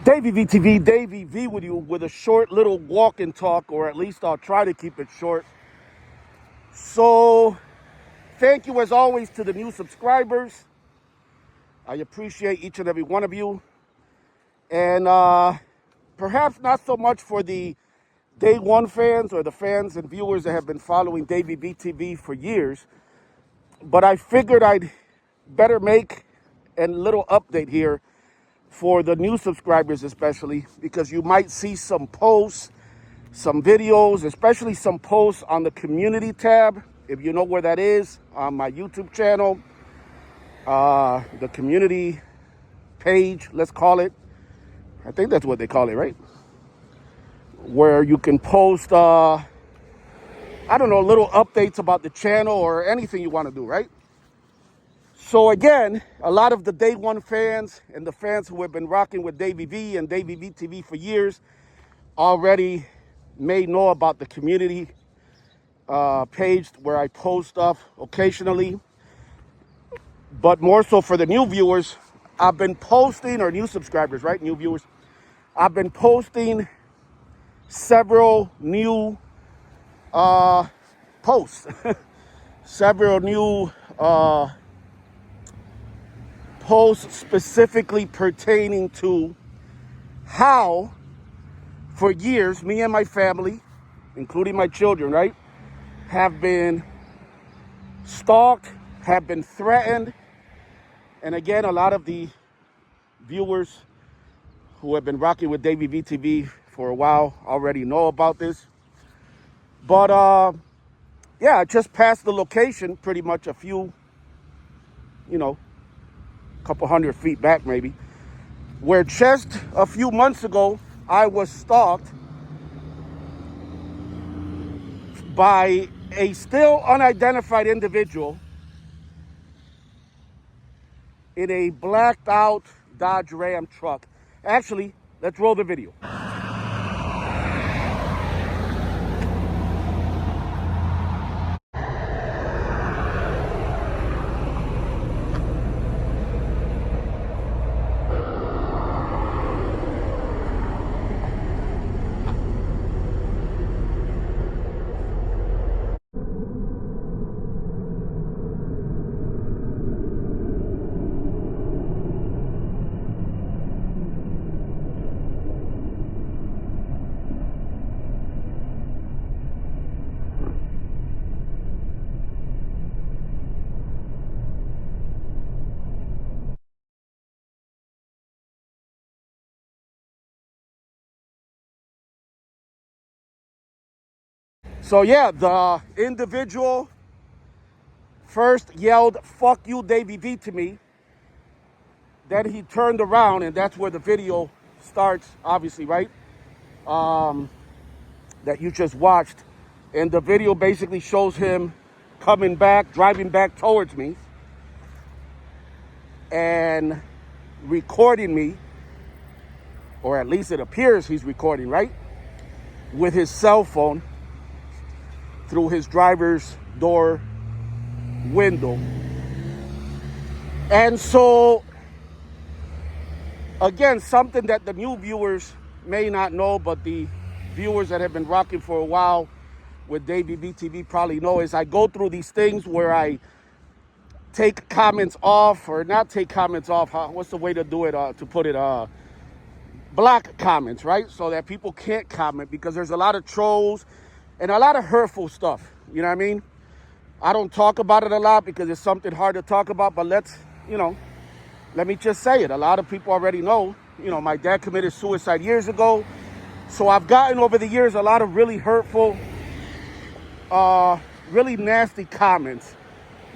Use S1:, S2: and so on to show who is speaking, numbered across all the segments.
S1: Davey VTV, Davey V with you with a short little walk and talk, or at least I'll try to keep it short. So, thank you as always to the new subscribers. I appreciate each and every one of you. And perhaps not so much for the day one fans or the fans and viewers that have been following Davey VTV for years, but I figured I'd better make a little update here for the new subscribers especially, because you might see some posts, some videos, especially some posts on the community tab, if you know where that is, on my YouTube channel, the community page, let's call it. I think that's what they call it, right? Where you can post, I don't know, little updates about the channel or anything you want to do, right? So again, a lot of the day one fans and the fans who have been rocking with Davey V and Davey VTV for years already may know about the community page where I post stuff occasionally. But more so for the new viewers, I've been posting, or new subscribers, right? New viewers. I've been posting several new posts, several new posts specifically pertaining to how, for years, me and my family, including my children, right, have been stalked, have been threatened. And again, a lot of the viewers who have been rocking with Davey VTV for a while already know about this. But yeah, I just passed the location pretty much a few, couple 100 feet back maybe, where just a few months ago I was stalked by a still unidentified individual in a blacked out Dodge Ram truck. Actually, let's roll the video. So yeah, the individual first yelled, "Fuck you, Davey V," to me. Then he turned around, and that's where the video starts, obviously, right? That you just watched. And the video basically shows him coming back, driving back towards me, and recording me, or at least it appears he's recording, right? With his cell phone through his driver's door window. And so, again, something that the new viewers may not know, but the viewers that have been rocking for a while with Davey VTV probably know, is I go through these things where I take comments off, or not take comments off, what's the way to do it, to put it, block comments, right? So that people can't comment, because there's a lot of trolls and a lot of hurtful stuff, you know what I mean? I don't talk about it a lot because it's something hard to talk about, but let me just say it. A lot of people already know, my dad committed suicide years ago. So I've gotten over the years a lot of really hurtful, really nasty comments,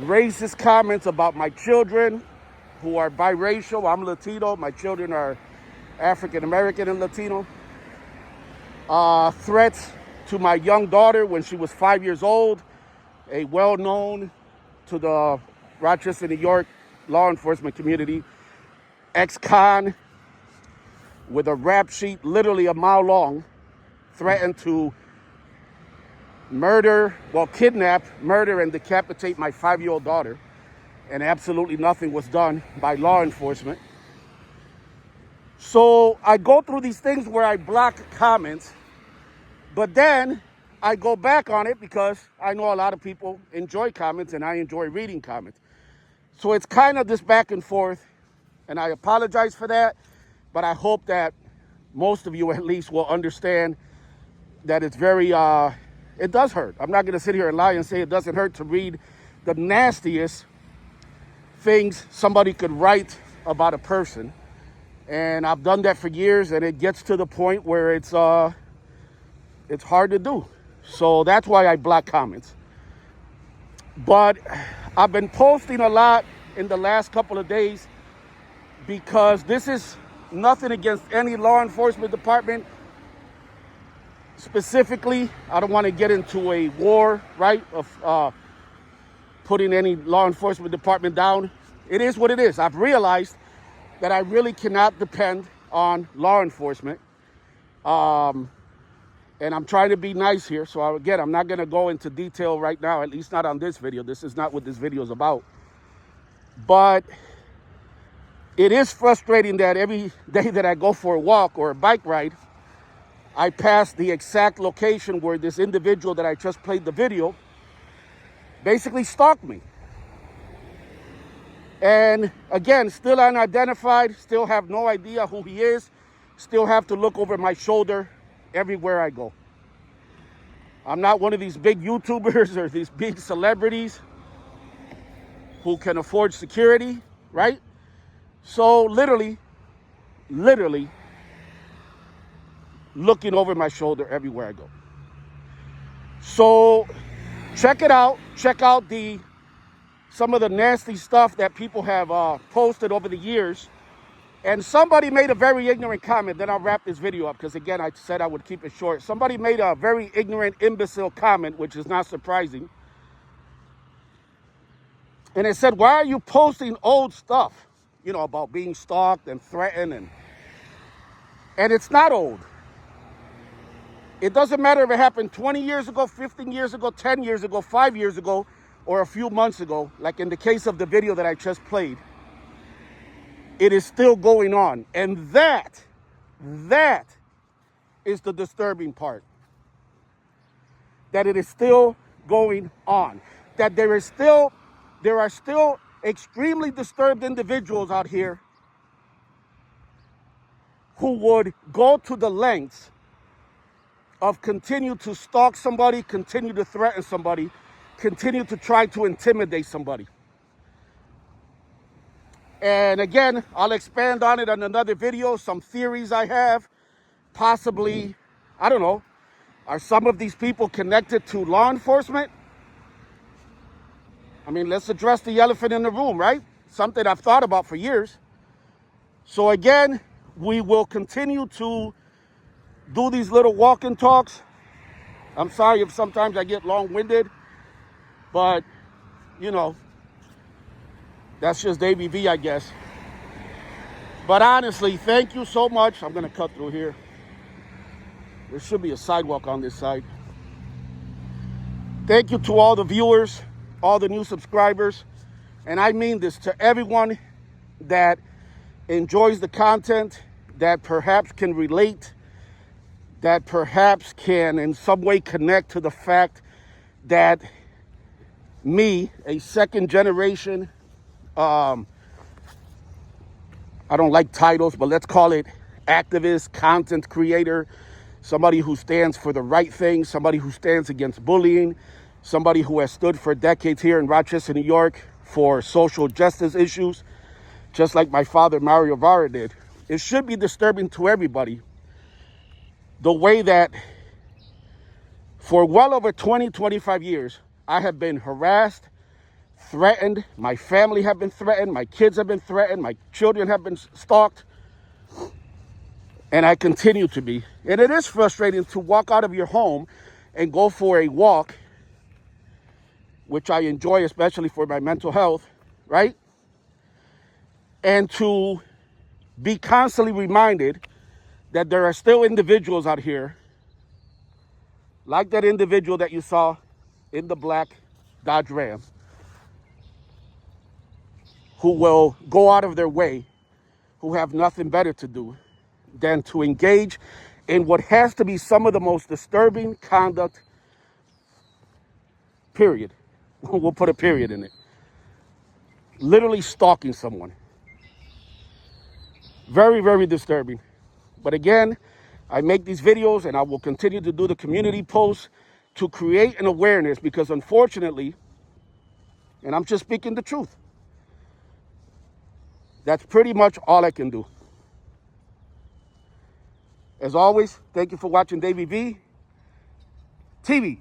S1: racist comments about my children who are biracial. I'm Latino. My children are African American and Latino. Threats to my young daughter when she was 5 years old, a well-known to the Rochester, New York law enforcement community, ex-con with a rap sheet literally a mile long, threatened to kidnap, murder, and decapitate my 5-year-old daughter. And absolutely nothing was done by law enforcement. So I go through these things where I block comments, but then I go back on it because I know a lot of people enjoy comments and I enjoy reading comments. So it's kind of this back and forth, and I apologize for that, but I hope that most of you at least will understand that it's very, it does hurt. I'm not going to sit here and lie and say it doesn't hurt to read the nastiest things somebody could write about a person. And I've done that for years, and it gets to the point where it's hard to do. So that's why I block comments. But I've been posting a lot in the last couple of days because this is nothing against any law enforcement department. Specifically, I don't want to get into a war, right, of putting any law enforcement department down. It is what it is. I've realized that I really cannot depend on law enforcement. And I'm trying to be nice here. So again, I'm not going to go into detail right now, at least not on this video. This is not what this video is about. But it is frustrating that every day that I go for a walk or a bike ride, I pass the exact location where this individual that I just played the video basically stalked me. And again, still unidentified, still have no idea who he is, still have to look over my shoulder everywhere I go. I'm not one of these big YouTubers or these big celebrities who can afford security, right? So literally looking over my shoulder everywhere I go. So check it out. Check out some of the nasty stuff that people have posted over the years. And somebody made a very ignorant comment. Then I'll wrap this video up because, again, I said I would keep it short. Somebody made a very ignorant, imbecile comment, which is not surprising. And it said, why are you posting old stuff, about being stalked and threatened? And it's not old. It doesn't matter if it happened 20 years ago, 15 years ago, 10 years ago, 5 years ago, or a few months ago, like in the case of the video that I just played. It is still going on. And that is the disturbing part. That it is still going on. That there are still extremely disturbed individuals out here who would go to the lengths of continue to stalk somebody, continue to threaten somebody, continue to try to intimidate somebody. And again, I'll expand on it in another video. Some theories I have, possibly, I don't know, are some of these people connected to law enforcement? I mean, let's address the elephant in the room, right? Something I've thought about for years. So again, we will continue to do these little walk-in talks. I'm sorry if sometimes I get long-winded, but, that's just ABV, I guess. But honestly, thank you so much. I'm going to cut through here. There should be a sidewalk on this side. Thank you to all the viewers, all the new subscribers. And I mean this to everyone that enjoys the content, that perhaps can relate, that perhaps can in some way connect to the fact that me, a second generation, I don't like titles, but let's call it activist, content creator, somebody who stands for the right thing, somebody who stands against bullying, somebody who has stood for decades here in Rochester, New York for social justice issues, just like my father, Mario Vara, did. It should be disturbing to everybody the way that for well over 20, 25 years, I have been harassed, threatened, my family have been threatened, my kids have been threatened, my children have been stalked, and I continue to be. And it is frustrating to walk out of your home and go for a walk, which I enjoy, especially for my mental health, right? And to be constantly reminded that there are still individuals out here, like that individual that you saw in the black Dodge Ram, who will go out of their way, who have nothing better to do than to engage in what has to be some of the most disturbing conduct, period. We'll put a period in it. Literally stalking someone. Very, very disturbing. But again, I make these videos and I will continue to do the community posts to create an awareness, because unfortunately, and I'm just speaking the truth, that's pretty much all I can do. As always, thank you for watching Davey V TV.